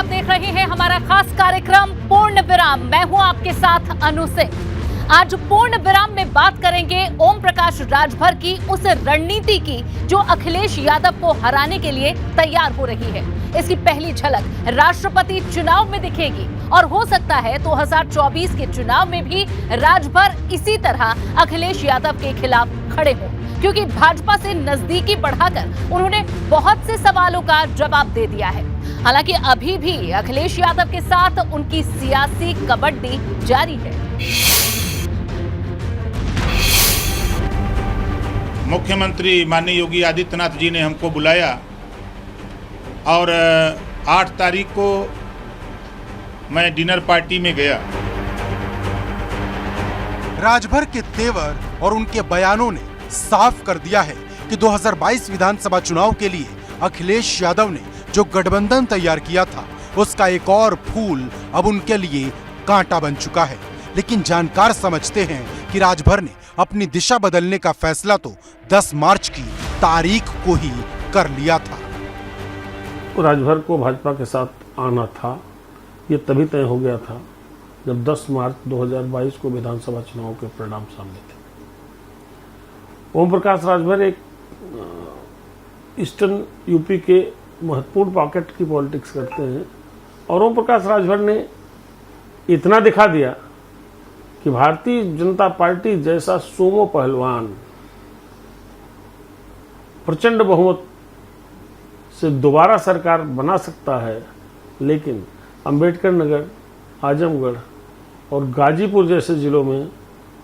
आप देख रहे हैं हमारा खास कार्यक्रम पूर्ण विराम। मैं हूं आपके साथ अनु सिंह। आज पूर्ण विराम में बात करेंगे ओम प्रकाश राजभर की उस रणनीति की जो अखिलेश यादव को हराने के लिए तैयार हो रही है। इसकी पहली झलक राष्ट्रपति चुनाव में दिखेगी और हो सकता है 2024 के चुनाव में भी राजभर इसी तरह अखिलेश यादव के खिलाफ खड़े हों, क्योंकि भाजपा से नजदीकी बढ़ाकर उन्होंने बहुत से सवालों का जवाब दे दिया है। हालांकि अभी भी अखिलेश यादव के साथ उनकी सियासी कबड्डी जारी है। मुख्यमंत्री माननीय योगी आदित्यनाथ जी ने हमको बुलाया और 8 तारीख को मैं डिनर पार्टी में गया। राजभर के तेवर और उनके बयानों ने साफ कर दिया है कि 2022 विधानसभा चुनाव के लिए अखिलेश यादव ने जो गठबंधन तैयार किया था उसका एक और फूल अब उनके लिए कांटा बन चुका है। लेकिन जानकार समझते हैं कि राजभर ने अपनी दिशा बदलने का फैसला तो 10 मार्च की तारीख को ही कर लिया था। राजभर को भाजपा के साथ आना था, ये तभी तय हो गया था जब 10 मार्च 2022 को विधानसभा चुनाव के परिणाम सामने थे। ओम प्रकाश राजभर एक ईस्टर्न यूपी के महत्वपूर्ण पॉकेट की पॉलिटिक्स करते हैं और ओम प्रकाश राजभर ने इतना दिखा दिया कि भारतीय जनता पार्टी जैसा सोमो पहलवान प्रचंड बहुमत से दोबारा सरकार बना सकता है, लेकिन अंबेडकर नगर, आजमगढ़ और गाजीपुर जैसे जिलों में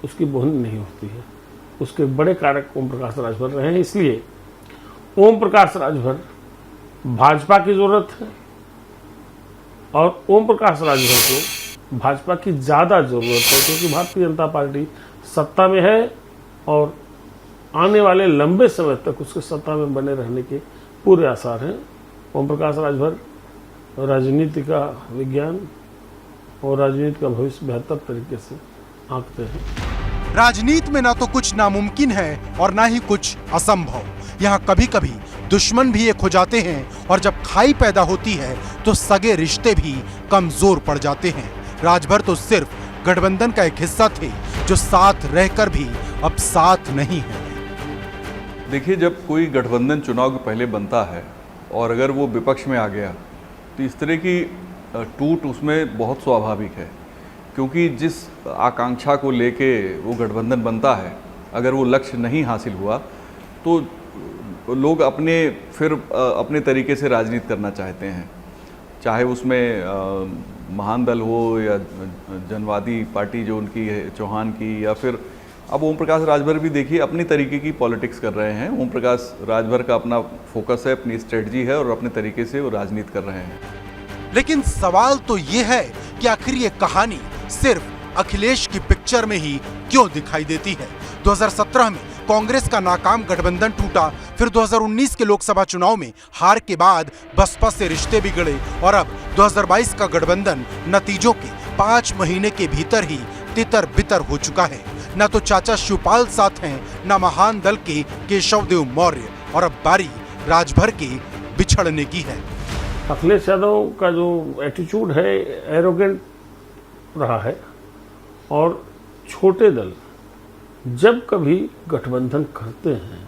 उसकी बहुमत नहीं होती है। उसके बड़े कारक ओम प्रकाश राजभर रहे हैं। इसलिए ओम प्रकाश राजभर भाजपा की जरूरत है और ओम प्रकाश राजभर को भाजपा की ज्यादा जरूरत है, क्योंकि भारतीय जनता पार्टी सत्ता में है और आने वाले लंबे समय तक उसके सत्ता में बने रहने के पूरे आसार हैं। ओम प्रकाश राजभर राजनीति का विज्ञान और राजनीति का भविष्य बेहतर तरीके से आंकते हैं। राजनीति में ना तो कुछ नामुमकिन है और ना ही कुछ असंभव। यहाँ कभी कभी दुश्मन भी एक हो जाते हैं और जब खाई पैदा होती है तो सगे रिश्ते भी कमजोर पड़ जाते हैं। राजभर तो सिर्फ गठबंधन का एक हिस्सा थे जो साथ रहकर भी अब साथ नहीं है। देखिए, जब कोई गठबंधन चुनाव के पहले बनता है और अगर वो विपक्ष में आ गया तो इस तरह की टूट उसमें बहुत स्वाभाविक है, क्योंकि जिस आकांक्षा को लेके वो गठबंधन बनता है, अगर वो लक्ष्य नहीं हासिल हुआ तो लोग अपने तरीके से राजनीति करना चाहते हैं, चाहे उसमें महान दल हो या जनवादी पार्टी जो उनकी है चौहान की, या फिर अब ओम प्रकाश राजभर भी देखिए अपनी तरीके की पॉलिटिक्स कर रहे हैं। ओम प्रकाश राजभर का अपना फोकस है, अपनी स्ट्रेटजी है और अपने तरीके से वो राजनीति कर रहे हैं। लेकिन सवाल तो ये है कि आखिर ये कहानी सिर्फ अखिलेश की पिक्चर में ही क्यों दिखाई देती है। 2017 में कांग्रेस का नाकाम गठबंधन टूटा, फिर 2019 के लोकसभा चुनाव में हार के बाद बसपा से रिश्ते बिगड़े और अब 2022 का गठबंधन नतीजों के 5 महीने के भीतर ही तितर बितर हो चुका है। न तो चाचा शिवपाल साथ हैं, न महान दल के केशवदेव मौर्य, और अब बारी राजभर के बिछड़ने की है। अखिलेश यादव का जो एटीट्यूड है एरोगेंट रहा है और छोटे दल जब कभी गठबंधन करते हैं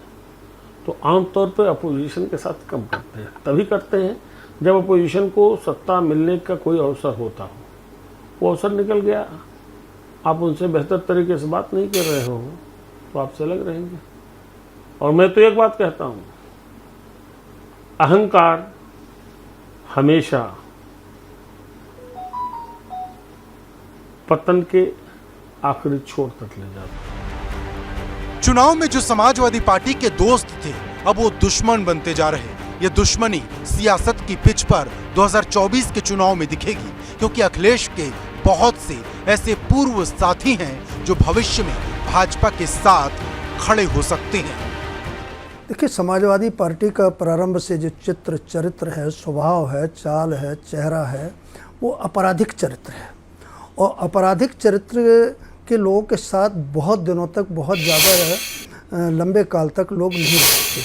तो आमतौर पर अपोजिशन के साथ कम करते हैं। तभी करते हैं जब अपोजिशन को सत्ता मिलने का कोई अवसर होता हो। वो अवसर निकल गया, आप उनसे बेहतर तरीके से बात नहीं कर रहे हो तो आपसे अलग रहेंगे। और मैं तो एक बात कहता हूँ, अहंकार हमेशा पतन के आखिरी छोर तक ले जाता है। चुनाव में जो समाजवादी पार्टी के दोस्त थे अब वो दुश्मन बनते जा रहे। ये दुश्मनी सियासत की पिच पर 2024 के चुनाव में दिखेगी, क्योंकि अखिलेश के बहुत से ऐसे पूर्व साथी हैं जो भविष्य में भाजपा के साथ खड़े हो सकते हैं। देखिए, समाजवादी पार्टी का प्रारंभ से जो चरित्र है, स्वभाव है, चाल है, चेहरा है, वो आपराधिक चरित्र है और आपराधिक चरित्र के लोगों के साथ बहुत दिनों तक, बहुत ज़्यादा लंबे काल तक लोग नहीं रहते।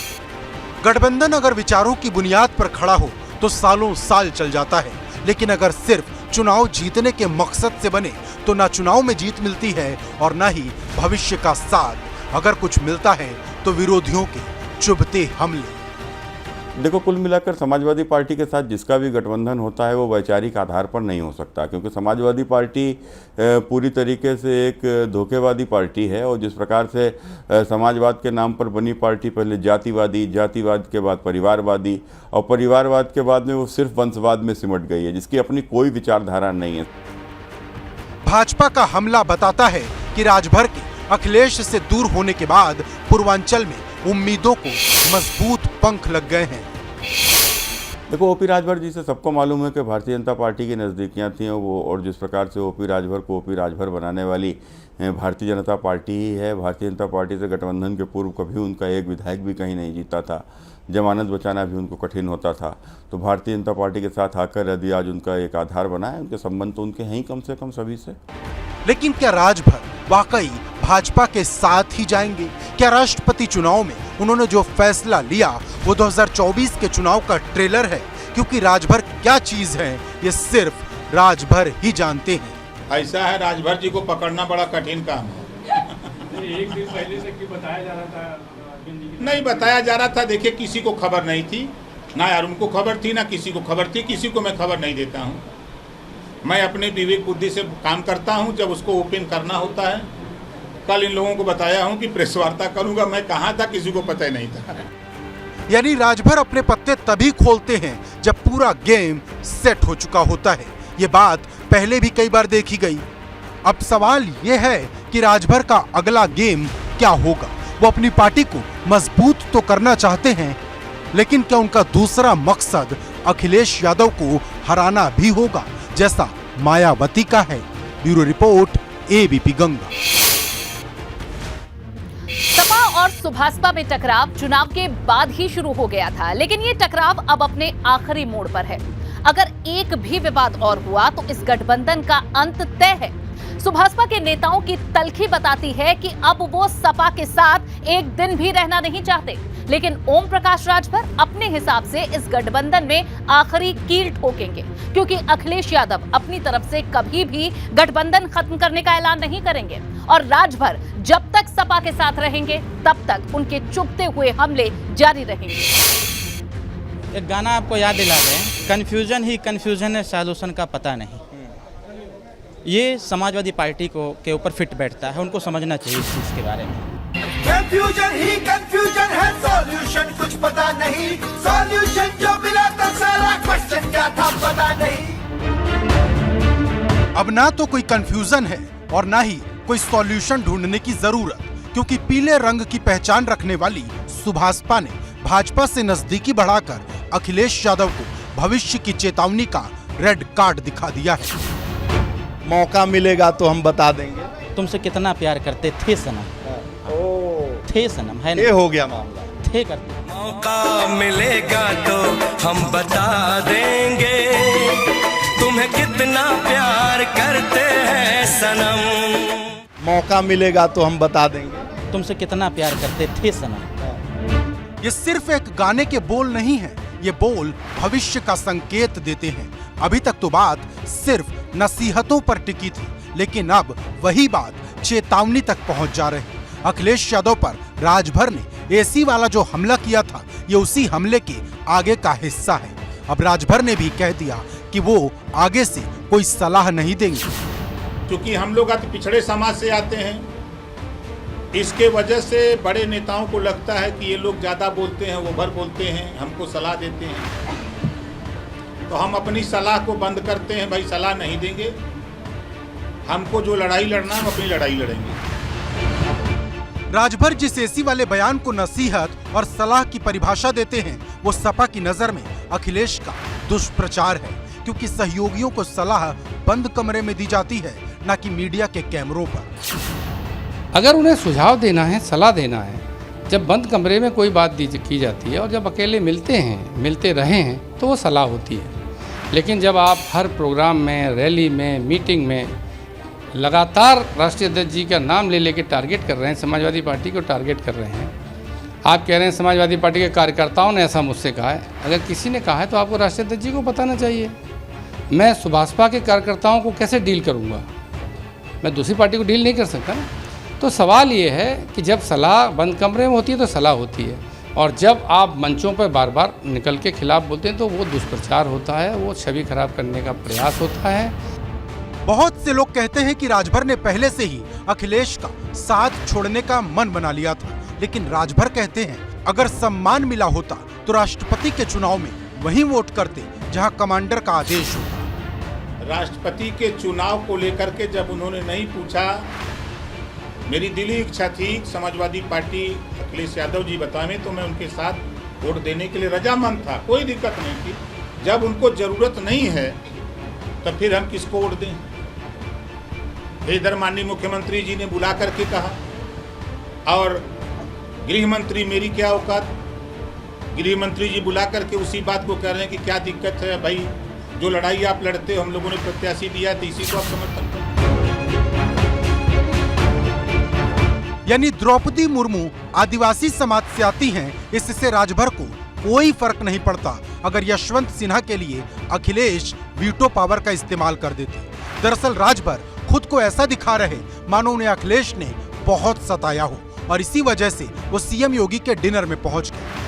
गठबंधन अगर विचारों की बुनियाद पर खड़ा हो तो सालों साल चल जाता है, लेकिन अगर सिर्फ चुनाव जीतने के मकसद से बने तो ना चुनाव में जीत मिलती है और ना ही भविष्य का साथ। अगर कुछ मिलता है तो विरोधियों के चुभते हमले। देखो, कुल मिलाकर समाजवादी पार्टी के साथ जिसका भी गठबंधन होता है वो वैचारिक आधार पर नहीं हो सकता, क्योंकि समाजवादी पार्टी पूरी तरीके से एक धोखेबाजी पार्टी है। और जिस प्रकार से समाजवाद के नाम पर बनी पार्टी पहले जातिवादी, जातिवाद के बाद परिवारवादी और परिवारवाद के बाद में वो सिर्फ वंशवाद में सिमट गई है, जिसकी अपनी कोई विचारधारा नहीं है। भाजपा का हमला बताता है कि राजभर के अखिलेश से दूर होने के बाद पूर्वांचल में उम्मीदों को मजबूत पंख लग गए हैं। देखो, ओपी राजभर जी से सबको मालूम है कि भारतीय जनता पार्टी की नज़दीकियां थी वो, और जिस प्रकार से ओपी राजभर को ओपी राजभर बनाने वाली भारतीय जनता पार्टी ही है। भारतीय जनता पार्टी से गठबंधन के पूर्व कभी उनका एक विधायक भी कहीं नहीं जीता था, जमानत बचाना भी उनको कठिन होता था। तो भारतीय जनता पार्टी के साथ आकर यदि आज उनका एक आधार बना है, उनके संबंध तो उनके हैं ही कम से कम सभी से। लेकिन क्या राजभर वाकई भाजपा के साथ ही जाएंगे? क्या राष्ट्रपति चुनाव में उन्होंने जो फैसला लिया वो 2024 के चुनाव का ट्रेलर है? क्योंकि राजभर क्या चीज है ये सिर्फ राजभर ही जानते हैं। ऐसा है, राजभर जी को पकड़ना बड़ा कठिन काम है। एक दिन पहले से क्यों बताया जा रहा था? नहीं बताया जा रहा था। देखिए, किसी को खबर नहीं थी, ना यार उनको खबर थी, ना किसी को खबर थी। किसी को मैं खबर नहीं देता हूँ। मैं अपने विवेक बुद्धि से काम करता हूँ। जब उसको ओपन करना होता है, कल इन लोगों को बताया हूँ कि प्रेस वार्ता करूँगा। मैं कहाँ था किसी को पता ही नहीं था। यानी राजभर अपने पत्ते तभी खोलते हैं जब पूरा गेम सेट हो चुका होता है। ये बात पहले भी कई बार देखी गई। अब सवाल ये है कि राजभर का अगला गेम क्या होगा? वो अपनी पार्टी को मजबूत तो करना चाहते हैं, लेकिन क्या उनका दूसरा मकसद अखिलेश यादव को हराना भी होगा, जैसा मायावती का है? Bureau report, ABP Ganga. Sapa और सुभाषपा में टकराव चुनाव के बाद ही शुरू हो गया था, लेकिन ये टकराव अब अपने आखिरी मोड़ पर है। अगर एक भी विवाद और हुआ तो इस गठबंधन का अंत तय है। सुभाषपा के नेताओं की तलखी बताती है कि अब वो सपा के साथ एक दिन भी रहना नहीं चाहते, लेकिन ओम प्रकाश राजभर अपने हिसाब से इस गठबंधन में आखिरी कील ठोकेंगे, क्योंकि अखिलेश यादव अपनी तरफ से कभी भी गठबंधन खत्म करने का ऐलान नहीं करेंगे और राजभर जब तक सपा के साथ रहेंगे तब तक उनके चुभते हुए हमले जारी रहेंगे। एक गाना आपको याद दिला दें, कन्फ्यूजन ही कन्फ्यूजन है, सॉल्यूशन का पता नहीं। ये समाजवादी पार्टी को के ऊपर फिट बैठता है, उनको समझना चाहिए इस चीज के बारे में। कंफ्यूजन ही कंफ्यूजन है, सॉल्यूशन कुछ पता नहीं। सॉल्यूशन जो मिला तो सारा क्वेश्चन क्या था पता नहीं। अब ना तो कोई कंफ्यूजन है और ना ही कोई सॉल्यूशन ढूंढने की जरूरत, क्योंकि पीले रंग की पहचान रखने वाली सुभाषपा ने भाजपा से नजदीकी बढ़ाकर अखिलेश यादव को भविष्य की चेतावनी का रेड कार्ड दिखा दिया है। मौका मिलेगा तो हम बता देंगे। तुमसे कितना प्यार करते थे सनम, थे सनम, है ये हो गया मामला। थे करते। मौका मिलेगा तो हम बता देंगे तुम्हें कितना प्यार करते हैं सनम। मौका मिलेगा तो हम बता देंगे। तुमसे कितना प्यार करते थे सनम। ये सिर्फ एक गाने के बोल नहीं है, ये बोल भविष्य का संकेत देते हैं। अभी तक तो बात सिर्फ नसीहतों पर टिकी थी, लेकिन अब वही बात चेतावनी तक पहुंच जा रही है। अखिलेश यादव पर राजभर ने एसी वाला जो हमला किया था, ये उसी हमले के आगे का हिस्सा है। अब राजभर ने भी कह दिया कि वो आगे से कोई सलाह नहीं देंगे, क्योंकि हम लोग अति पिछड़े समाज से आते हैं। इसके वजह से बड़े नेताओं को लगता है कि ये लोग ज़्यादा बोलते हैं, वो भर बोलते हैं, हमको सलाह देते हैं। तो हम अपनी सलाह को बंद करते हैं। भाई सलाह नहीं देंगे, हमको जो लड़ाई लड़ना हम अपनी लड़ाई लड़ेंगे। राजभर जिस एसी वाले बयान को नसीहत और सलाह की परिभाषा देते हैं, वो सपा की नजर में अखिलेश का दुष्प्रचार है, क्योंकि सहयोगियों को सलाह बंद कमरे में दी जाती है, न कि मीडिया के कैमरों पर। अगर उन्हें सुझाव देना है, सलाह देना है, जब बंद कमरे में कोई बात की जाती है और जब अकेले मिलते रहे हैं तो वो सलाह होती है। लेकिन जब आप हर प्रोग्राम में, रैली में, मीटिंग में लगातार राष्ट्रीय अध्यक्ष जी का नाम ले लेके टारगेट कर रहे हैं, समाजवादी पार्टी को टारगेट कर रहे हैं, आप कह रहे हैं समाजवादी पार्टी के कार्यकर्ताओं ने ऐसा मुझसे कहा है। अगर किसी ने कहा है तो आपको राष्ट्रीय अध्यक्ष जी को बताना चाहिए। मैं सुभाषपा के कार्यकर्ताओं को कैसे डील करूँगा? मैं दूसरी पार्टी को डील नहीं कर सकता ना। तो सवाल ये है कि जब सलाह बंद कमरे में होती है तो सलाह होती है, और जब आप मंचों पर बार बार निकल के खिलाफ बोलते हैं तो वो दुष्प्रचार होता है, वो छवि खराब करने का प्रयास होता है। बहुत से लोग कहते हैं कि राजभर ने पहले से ही अखिलेश का साथ छोड़ने का मन बना लिया था, लेकिन राजभर कहते हैं अगर सम्मान मिला होता तो राष्ट्रपति के चुनाव में वहीं वोट करते जहां कमांडर का आदेश होता। राष्ट्रपति के चुनाव को लेकर के जब उन्होंने नहीं पूछा, मेरी दिली इच्छा थी समाजवादी पार्टी अखिलेश यादव जी बताएं तो मैं उनके साथ वोट देने के लिए रजामंद था, कोई दिक्कत नहीं थी। जब उनको जरूरत नहीं है तो फिर हम किसको वोट दें? इधर माननीय मुख्यमंत्री जी ने बुला करके कहा, और गृह मंत्री मेरी क्या औकात, गृह मंत्री जी बुला करके उसी बात को कह रहे हैं कि क्या दिक्कत है भाई, जो लड़ाई आप लड़ते हो हम लोगों ने प्रत्याशी दिया तो इसी को आप समर्थन करो। यानी द्रौपदी मुर्मू आदिवासी समाज से आती हैं, इससे राजभर को कोई फर्क नहीं पड़ता अगर यशवंत सिन्हा के लिए अखिलेश वीटो पावर का इस्तेमाल कर देते। दरअसल राजभर खुद को ऐसा दिखा रहे मानो उन्हें अखिलेश ने बहुत सताया हो, और इसी वजह से वो सीएम योगी के डिनर में पहुंच गए।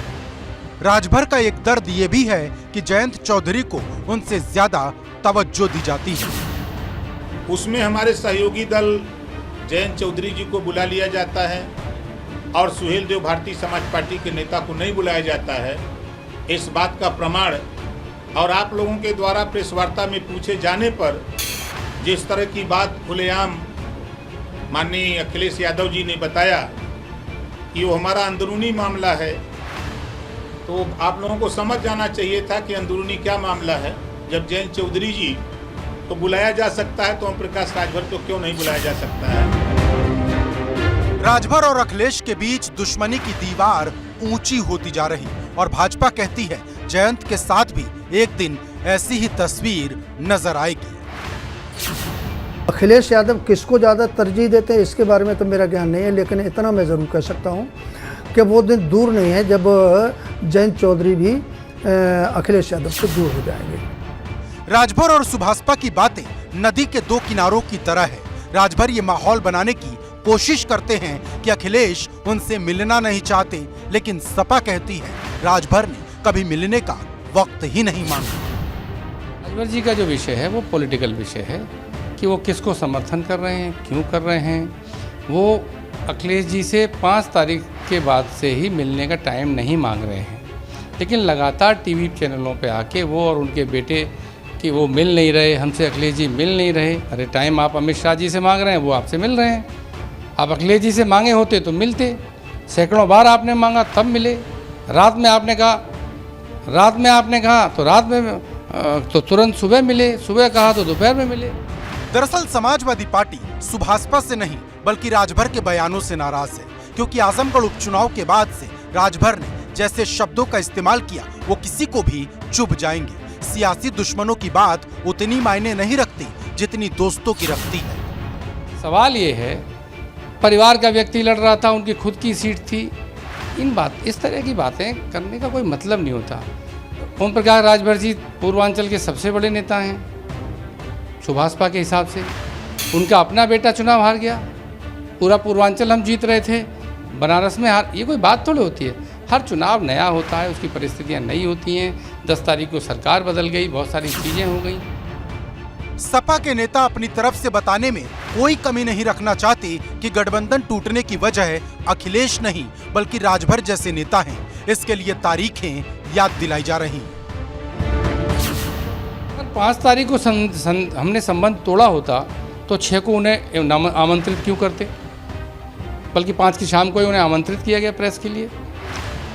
राजभर का एक दर्द ये भी है कि जयंत चौधरी को उनसे ज्यादा तवज्जो दी जाती है। उसमें हमारे सहयोगी दल जयंत चौधरी जी को बुला लिया जाता है और सुहेल देव भारतीय समाज पार्टी के नेता को नहीं बुलाया जाता है। इस बात का प्रमाण और आप लोगों के द्वारा प्रेस वार्ता में पूछे जाने पर जिस तरह की बात खुलेआम माननीय अखिलेश यादव जी ने बताया कि वो हमारा अंदरूनी मामला है, तो आप लोगों को समझ जाना चाहिए था कि अंदरूनी क्या मामला है। जब जयंत चौधरी जी तो बुलाया जा सकता है तो ओम प्रकाश राजभर को क्यों नहीं बुलाया जा सकता है? राजभर और अखिलेश के बीच दुश्मनी की दीवार ऊंची होती जा रही, और भाजपा कहती है जयंत के साथ भी एक दिन ऐसी ही तस्वीर नजर आएगी। अखिलेश यादव किसको ज़्यादा तरजीह देते हैं इसके बारे में तो मेरा ज्ञान नहीं है, लेकिन इतना मैं ज़रूर कह सकता हूँ कि वो दिन दूर नहीं है जब जयंत चौधरी भी अखिलेश यादव से दूर हो जाएंगे। राजभर और सुभाषपा की बातें नदी के दो किनारों की तरह है। राजभर ये माहौल बनाने की कोशिश करते हैं कि अखिलेश उनसे मिलना नहीं चाहते, लेकिन सपा कहती है राजभर ने कभी मिलने का वक्त ही नहीं मांगा। राजभर जी का जो विषय है वो पॉलिटिकल विषय है कि वो किसको समर्थन कर रहे हैं, क्यों कर रहे हैं। वो अखिलेश जी से 5 तारीख के बाद से ही मिलने का टाइम नहीं मांग रहे हैं, लेकिन लगातार टीवी चैनलों पे आके वो और उनके बेटे कि वो मिल नहीं रहे, हमसे अखिलेश जी मिल नहीं रहे। अरे टाइम आप अमित शाह जी से मांग रहे हैं, वो आपसे मिल रहे हैं। आप अखिलेश जी से मांगे होते तो मिलते, सैकड़ों बार आपने मांगा तब मिले। रात में आपने कहा तो रात में तो तुरंत सुबह मिले, सुबह कहा तो दोपहर में मिले। दरअसल समाजवादी पार्टी सुभाषपा से नहीं बल्कि राजभर के बयानों से नाराज है, क्योंकि आजमगढ़ उपचुनाव के बाद से राजभर ने जैसे शब्दों का इस्तेमाल किया वो किसी को भी चुभ जाएंगे। सियासी दुश्मनों की बात उतनी मायने नहीं रखती जितनी दोस्तों की रखती है। सवाल ये है, परिवार का व्यक्ति लड़ रहा था, उनकी खुद की सीट थी। इस तरह की बातें करने का कोई मतलब नहीं होता। ओम प्रकाश राजभर जी पूर्वांचल के सबसे बड़े नेता हैं सुभाषपा के हिसाब से। उनका अपना बेटा चुनाव हार गया, पूरा पूर्वांचल हम जीत रहे थे, बनारस में हार। ये कोई बात थोड़ी होती है। हर चुनाव नया होता है, उसकी परिस्थितियां नई होती हैं। 10 तारीख को सरकार बदल गई, बहुत सारी चीज़ें हो गई। सपा के नेता अपनी तरफ से बताने में कोई कमी नहीं रखना चाहते कि गठबंधन टूटने की वजह अखिलेश नहीं बल्कि राजभर जैसे नेता हैं। इसके लिए तारीखें याद दिलाई जा रही। 5 तारीख को हमने संबंध तोड़ा होता तो 6 को उन्हें आमंत्रित क्यों करते, बल्कि 5 की शाम को ही उन्हें आमंत्रित किया गया प्रेस के लिए,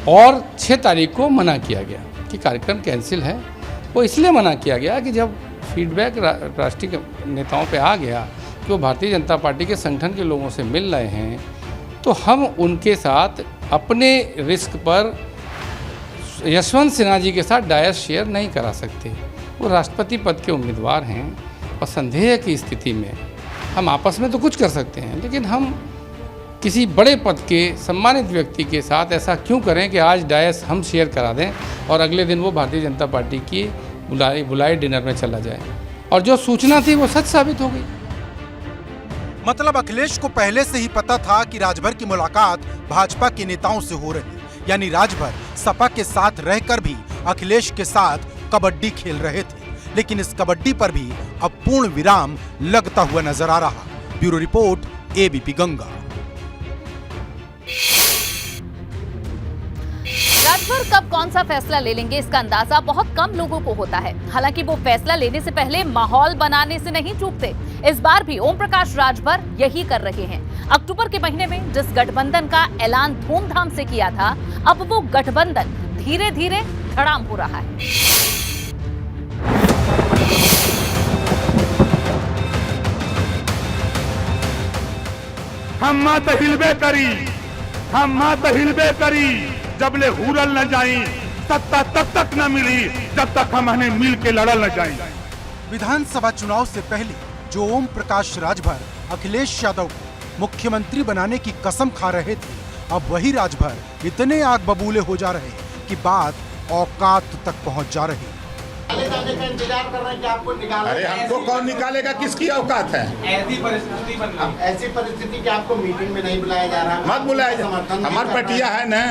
और 6 तारीख को मना किया गया कि कार्यक्रम कैंसिल है। वो इसलिए मना किया गया कि जब फीडबैक राष्ट्रीय नेताओं पे आ गया कि वो भारतीय जनता पार्टी के संगठन के लोगों से मिल रहे हैं, तो हम उनके साथ अपने रिस्क पर यशवंत सिन्हा जी के साथ डायस शेयर नहीं करा सकते। वो राष्ट्रपति पद के उम्मीदवार हैं और संदेह की स्थिति में हम आपस में तो कुछ कर सकते हैं, लेकिन हम किसी बड़े पद के सम्मानित व्यक्ति के साथ ऐसा क्यों करें कि आज डायस हम शेयर करा दें और अगले दिन वो भारतीय जनता पार्टी की बुलाए डिनर में चला जाए, और जो सूचना थी वो सच साबित हो गई। मतलब अखिलेश को पहले से ही पता था कि राजभर की मुलाकात भाजपा के नेताओं से हो रही, यानी राजभर सपा के साथ रहकर भी अखिलेश के साथ कबड्डी खेल रहे थे। लेकिन इस कबड्डी पर भी अब पूर्ण विराम लगता हुआ नजर आ रहा। Bureau report, ABP Ganga. Rajbhar कब कौन सा फैसला ले लेंगे, इसका अंदाजा बहुत कम लोगों को होता है। हालांकि वो फैसला लेने से पहले माहौल बनाने से नहीं चूकते। इस बार भी ओम प्रकाश राजभर यही कर रहे हैं। अक्टूबर के महीने में जिस गठबंधन का ऐलान धूमधाम से किया था, अब वो गठबंधन धीरे धीरे धड़ाम हो रहा है। हम मात हिलबे करी जबले हुरल न जाई, सत्ता तब तक न मिली जब तक हम हमें मिल के लड़ल न जाई। विधानसभा चुनाव से पहले जो ओम प्रकाश राजभर अखिलेश यादव को मुख्यमंत्री बनाने की कसम खा रहे थे, अब वही राजभर इतने आग बबूले हो जा रहे कि बात औकात तक पहुंच जा रही। जाने का इंतजार कर रहे हैं कि आपको निकालें। अरे हमको कौन निकालेगा, किसकी औकात है? ऐसी परिस्थिति बन रही, ऐसी परिस्थिति कि आपको मीटिंग में नहीं बुलाया जा रहा। मत बुलाया जा, हमारी पटिया है ना,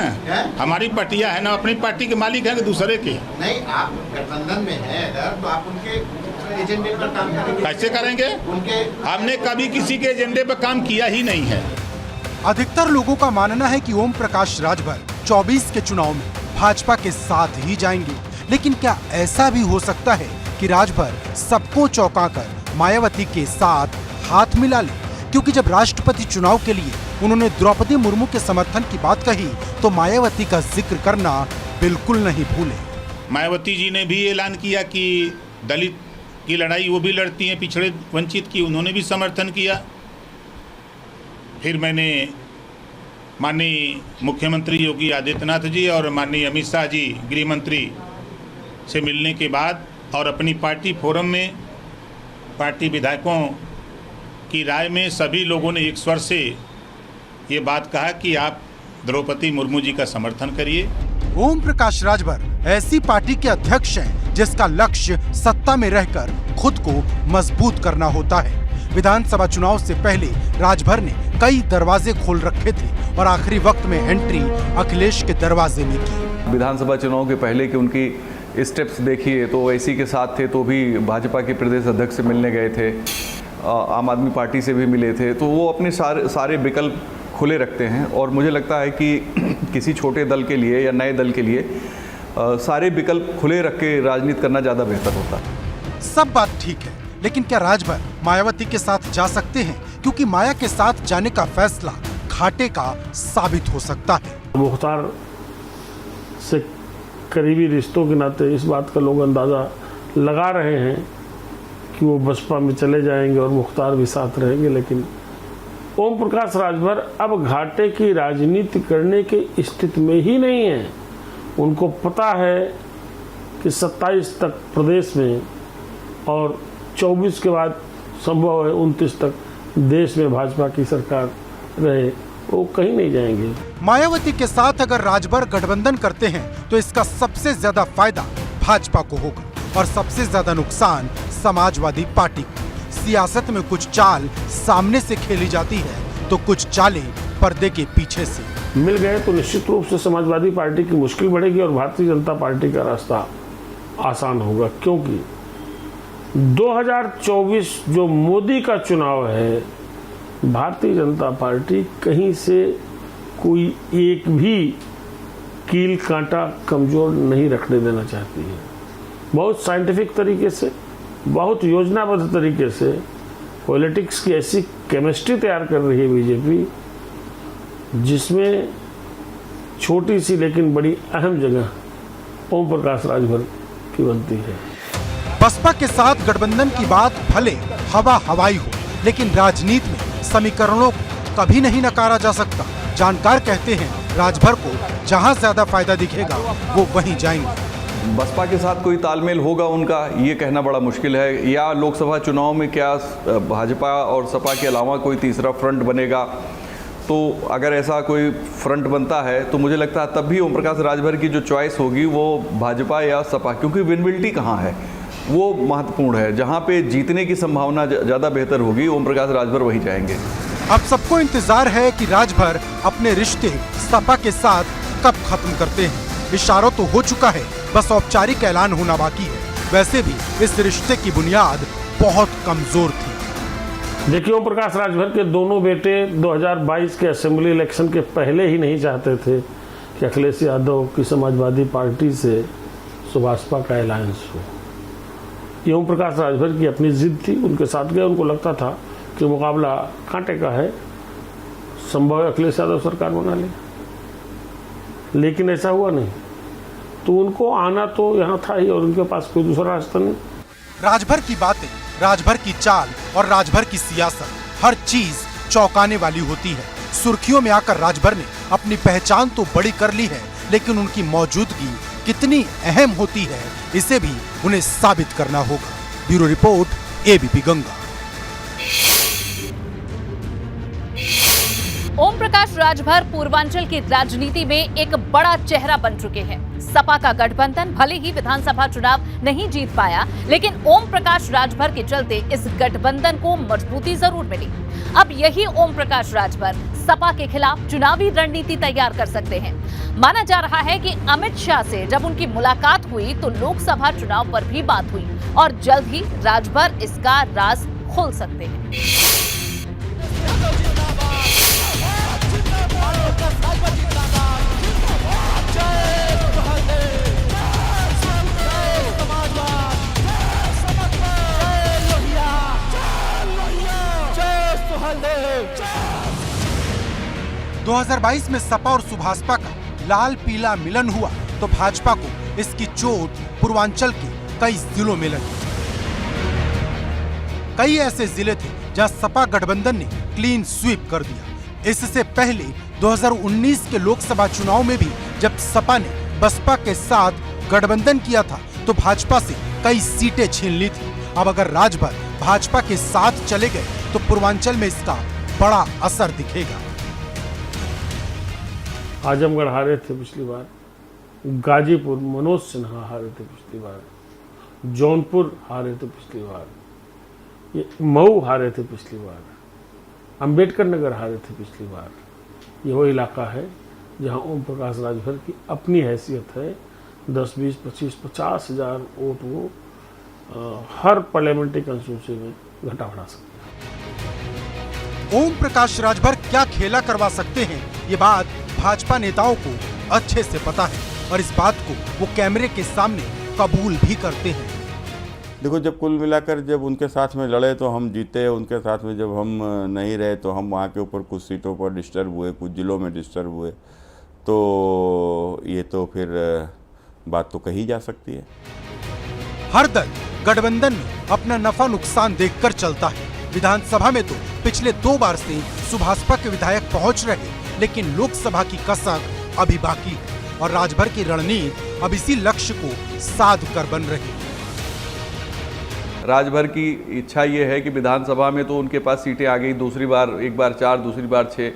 हमारी पटिया है ना, अपनी पार्टी के मालिक है कि दूसरे के? नहीं, आप गठबंधन में है अगर, तो आप उनके एजेंडे पर काम करेंगे। कैसे करेंगे? उनके, हमने कभी किसी के एजेंडे पर काम किया ही नहीं है। अधिकतर लोगों का मानना है कि ओम प्रकाश राजभर 24 के चुनाव में भाजपा के साथ ही जाएंगे। लेकिन क्या ऐसा भी हो सकता है कि राजभर सबको चौंकाकर मायावती के साथ हाथ मिला ले? क्योंकि जब राष्ट्रपति चुनाव के लिए उन्होंने द्रौपदी मुर्मू के समर्थन की बात कही, तो मायावती का जिक्र करना बिल्कुल नहीं भूले। मायावती जी ने भी ऐलान किया कि दलित की लड़ाई वो भी लड़ती हैं, पिछड़े वंचित की, उन्होंने भी समर्थन किया। फिर मैंने माननीय मुख्यमंत्री योगी आदित्यनाथ जी और माननीय अमित शाह जी गृह मंत्री से मिलने के बाद और अपनी पार्टी फोरम में पार्टी विधायकों की राय में सभी लोगों ने एक स्वर से ये बात कहा कि आप द्रौपदी मुर्मू जी का समर्थन करिए। ओम प्रकाश राजभर ऐसी पार्टी के अध्यक्ष हैं जिसका लक्ष्य सत्ता में रहकर खुद को मजबूत करना होता है। विधानसभा चुनाव से पहले राजभर ने कई दरवाजे खोल रखे थे और आखिरी वक्त में एंट्री अखिलेश के दरवाजे में की। विधानसभा चुनाव के पहले की उनकी स्टेप्स देखिए तो ऐसी के साथ थे तो भी भाजपा के प्रदेश अध्यक्ष से मिलने गए थे, आम आदमी पार्टी से भी मिले थे, तो वो अपने सारे विकल्प खुले रखते हैं। और मुझे लगता है कि किसी छोटे दल के लिए या नए दल के लिए सारे विकल्प खुले रख के राजनीति करना ज़्यादा बेहतर होता है। सब बात ठीक है, लेकिन क्या राजभर मायावती के साथ जा सकते हैं? क्योंकि माया के साथ जाने का फैसला घाटे का साबित हो सकता है। मुख्तार से करीबी रिश्तों के नाते इस बात का लोग अंदाज़ा लगा रहे हैं कि वो बसपा में चले जाएंगे और मुख्तार भी साथ रहेंगे। लेकिन ओम प्रकाश राजभर अब घाटे की राजनीति करने की स्थिति में ही नहीं है। उनको पता है कि 27 तक प्रदेश में और 24 के बाद संभव है 29 तक देश में भाजपा की सरकार रहे, वो कहीं नहीं जाएंगे। मायावती के साथ अगर राजभर गठबंधन करते हैं तो इसका सबसे ज्यादा फायदा भाजपा को होगा और सबसे ज्यादा नुकसान समाजवादी पार्टी को। सियासत में कुछ चाल सामने से खेली जाती है तो कुछ चालें पर्दे के पीछे से। मिल गए तो निश्चित रूप से समाजवादी पार्टी की मुश्किल बढ़ेगी और भारतीय जनता पार्टी का रास्ता आसान होगा। क्योंकि 2024 जो मोदी का चुनाव है, भारतीय जनता पार्टी कहीं से कोई एक भी कील कांटा कमजोर नहीं रखने देना चाहती है। बहुत साइंटिफिक तरीके से, बहुत योजनाबद्ध तरीके से पॉलिटिक्स की ऐसी केमिस्ट्री तैयार कर रही है बीजेपी, जिसमें छोटी सी लेकिन बड़ी अहम जगह ओम प्रकाश राजभर की बनती है। बसपा के साथ गठबंधन की बात भले हवा हवाई हो, लेकिन राजनीति में समीकरणों को कभी नहीं नकारा जा सकता। जानकार कहते हैं राजभर को जहां ज्यादा फायदा दिखेगा वो वहीं जाएंगे। बसपा के साथ कोई तालमेल होगा उनका, ये कहना बड़ा मुश्किल है। या लोकसभा चुनाव में क्या भाजपा और सपा के अलावा कोई तीसरा फ्रंट बनेगा? तो अगर ऐसा कोई फ्रंट बनता है तो मुझे लगता है तब भी ओम प्रकाश राजभर की जो चॉइस होगी वो भाजपा या सपा, क्योंकि विनबिलिटी कहाँ है। वो महत्वपूर्ण है। जहाँ पे जीतने की संभावना ज़्यादा बेहतर होगी, ओम प्रकाश राजभर वही जाएंगे। अब सबको इंतजार है कि राजभर अपने रिश्ते सपा के साथ कब खत्म करते हैं। इशारों तो हो चुका है, बस औपचारिक ऐलान होना बाकी है। वैसे भी इस रिश्ते की बुनियाद बहुत कमजोर थी। देखिए, ओम प्रकाश राजभर के दोनों बेटे 2022 के असेंबली इलेक्शन के पहले ही नहीं चाहते थे कि अखिलेश यादव की समाजवादी पार्टी से सुभाषपा का अलायंस हो। ये ओम प्रकाश राजभर की अपनी जिद थी, उनके साथ गए। उनको लगता था कि मुकाबला कांटे का है, संभव है अखिलेश यादव सरकार बना ले, लेकिन ऐसा हुआ नहीं। तो उनको आना तो यहाँ था ही और उनके पास कोई दूसरा रास्ता नहीं। राजभर की बातें, राजभर की चाल और राजभर की सियासत, हर चीज चौंकाने वाली होती है। सुर्खियों में आकर राजभर ने अपनी पहचान तो बड़ी कर ली है, लेकिन उनकी मौजूदगी कितनी अहम होती है, इसे भी उन्हें साबित करना होगा। Bureau report, ABP Ganga. Om Prakash Rajbhar Purvanchal की राजनीति में एक बड़ा चेहरा बन चुके हैं। सपा का गठबंधन भले ही विधानसभा चुनाव नहीं जीत पाया, लेकिन ओम प्रकाश राजभर के चलते इस गठबंधन को मजबूती जरूर मिली। अब यही ओम प्रकाश राजभर सपा के खिलाफ चुनावी रणनीति तैयार कर सकते हैं। माना जा रहा है कि अमित शाह से जब उनकी मुलाकात हुई तो लोकसभा चुनाव पर भी बात हुई और जल्द ही राजभर इसका राज खोल सकते हैं। – 2022 में सपा और सुभाषपा का लाल पीला मिलन हुआ तो भाजपा को इसकी चोट पूर्वांचल के कई जिलों में लगी। कई ऐसे जिले थे जहां सपा गठबंधन ने क्लीन स्वीप कर दिया। इससे पहले 2019 के लोकसभा चुनाव में भी जब सपा ने बसपा के साथ गठबंधन किया था तो भाजपा से कई सीटें छीन ली थी। अब अगर राजभर भाजपा के साथ चले गए तो पूर्वांचल में इसका बड़ा असर दिखेगा। आजमगढ़ हारे थे पिछली बार, गाजीपुर मनोज सिन्हा हारे थे पिछली बार, जौनपुर हारे थे पिछली बार, ये मऊ हारे थे पिछली बार, अंबेडकर नगर हारे थे पिछली बार। ये वो इलाका है जहां ओम प्रकाश राजभर की अपनी हैसियत है। 10, 20, 25, 50 हजार वोट वो हर पार्लियामेंट्री कंस्टिट्यूंसी में घटा बढ़ा सकते हैं। ओम प्रकाश राजभर क्या खेला करवा सकते हैं, ये बात भाजपा नेताओं को अच्छे से पता है और इस बात को वो कैमरे के सामने कबूल भी करते हैं। देखो, जब कुल मिलाकर जब उनके साथ में लड़े तो हम जीते, उनके साथ में जब हम नहीं रहे तो हम वहाँ के ऊपर कुछ सीटों पर डिस्टर्ब हुए, कुछ जिलों में डिस्टर्ब हुए, तो ये तो फिर बात तो कही जा सकती है। हर दल गठबंधन में अपना नफा नुकसान देखकर चलता है। विधानसभा में तो पिछले 2 बार से सुभाषपा के विधायक पहुंच रहे, लेकिन लोकसभा की कसक अभी बाकी है और राजभर की रणनीति अब इसी लक्ष्य को साध कर बन रही है। राजभर की इच्छा ये है कि विधानसभा में तो उनके पास सीटें आ गई, दूसरी बार एक बार 4, दूसरी बार 6,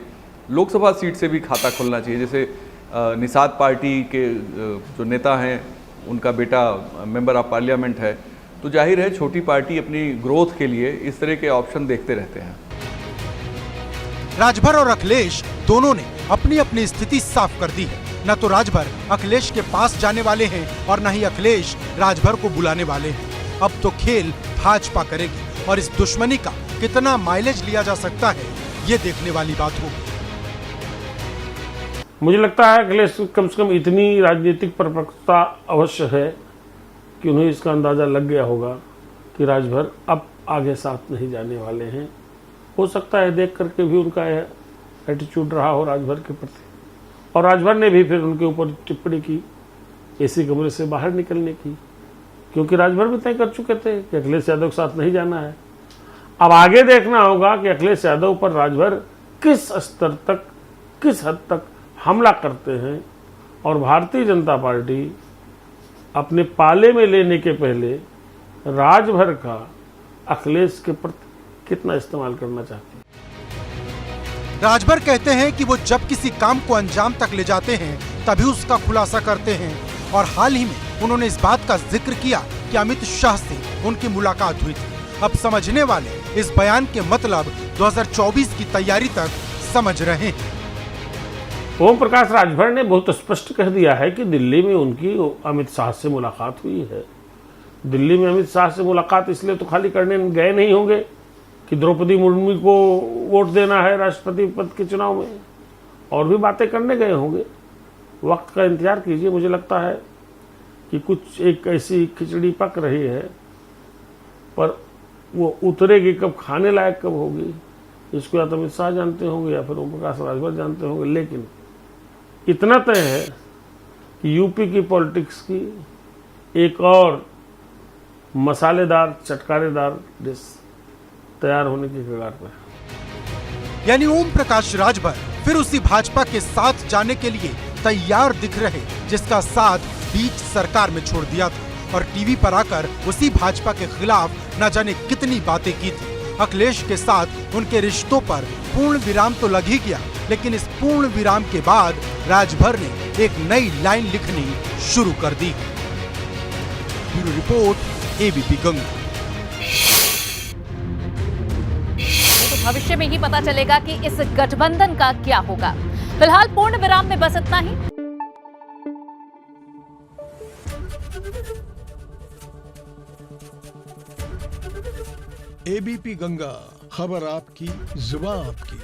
लोकसभा सीट से भी खाता खुलना चाहिए। जैसे निषाद पार्टी के जो नेता हैं उनका बेटा मेंबर ऑफ पार्लियामेंट है, तो जाहिर है छोटी पार्टी अपनी ग्रोथ के लिए इस तरह के ऑप्शन देखते रहते हैं। राजभर और अखिलेश दोनों ने अपनी अपनी स्थिति साफ कर दी है। न तो राजभर अखिलेश के पास जाने वाले हैं और न ही अखिलेश राजभर को बुलाने वाले हैं। अब तो खेल भाजपा करेगी और इस दुश्मनी का कितना माइलेज लिया जा सकता है, ये देखने वाली बात होगी। मुझे लगता है अखिलेश कम से कम इतनी राजनीतिक परिपक्वता अवश्य है कि उन्हें इसका अंदाजा लग गया होगा कि राजभर अब आगे साथ नहीं जाने वाले हैं। हो सकता है देख करके भी उनका एटीट्यूड रहा हो राजभर के प्रति, और राजभर ने भी फिर उनके ऊपर टिप्पणी की एसी कमरे से बाहर निकलने की, क्योंकि राजभर भी तय कर चुके थे कि अखिलेश यादव के साथ नहीं जाना है। अब आगे देखना होगा कि अखिलेश यादव पर राजभर किस स्तर तक, किस हद तक हमला करते हैं और भारतीय जनता पार्टी अपने पाले में लेने के पहले राजभर का अखिलेश के प्रति कितना इस्तेमाल करना चाहती है। राजभर कहते हैं कि वो जब किसी काम को अंजाम तक ले जाते हैं तभी उसका खुलासा करते हैं और हाल ही में उन्होंने इस बात का जिक्र किया कि अमित शाह से उनकी मुलाकात हुई थी। अब समझने वाले इस बयान के मतलब 2024 की तैयारी तक समझ रहे हैं। ओम प्रकाश राजभर ने बहुत स्पष्ट कह दिया है कि दिल्ली में उनकी अमित शाह से मुलाकात हुई है। दिल्ली में अमित शाह से मुलाकात इसलिए तो खाली करने गए नहीं होंगे कि द्रौपदी मुर्मू को वोट देना है राष्ट्रपति पद के चुनाव में, और भी बातें करने गए होंगे। वक्त का इंतजार कीजिए। मुझे लगता है कि कुछ एक ऐसी खिचड़ी पक रही है, पर वो उतरेगी कब, खाने लायक कब होगी, इसको या तो अमित शाह जानते होंगे या फिर ओम प्रकाश राजभर जानते होंगे। लेकिन इतना तय है कि यूपी की पॉलिटिक्स की एक और मसालेदार चटकारेदार डिश तैयार होने की कगार पर है। यानी ओम प्रकाश राजभर फिर उसी भाजपा के साथ जाने के लिए तैयार दिख रहे जिसका साथ बीच सरकार में छोड़ दिया था, और टीवी पर आकर उसी भाजपा के खिलाफ न जाने कितनी बातें की थी। अखिलेश के साथ उनके रिश्तों पर पूर्ण विराम तो लग ही गया, लेकिन इस पूर्ण विराम के बाद राजभर ने एक नई लाइन लिखनी शुरू कर दी। Bureau report, ABP Ganga. तो भविष्य में ही पता चलेगा कि इस गठबंधन का क्या होगा। फिलहाल पूर्ण विराम में बस इतना ही। एबीपी गंगा, खबर आपकी, जुबान आपकी।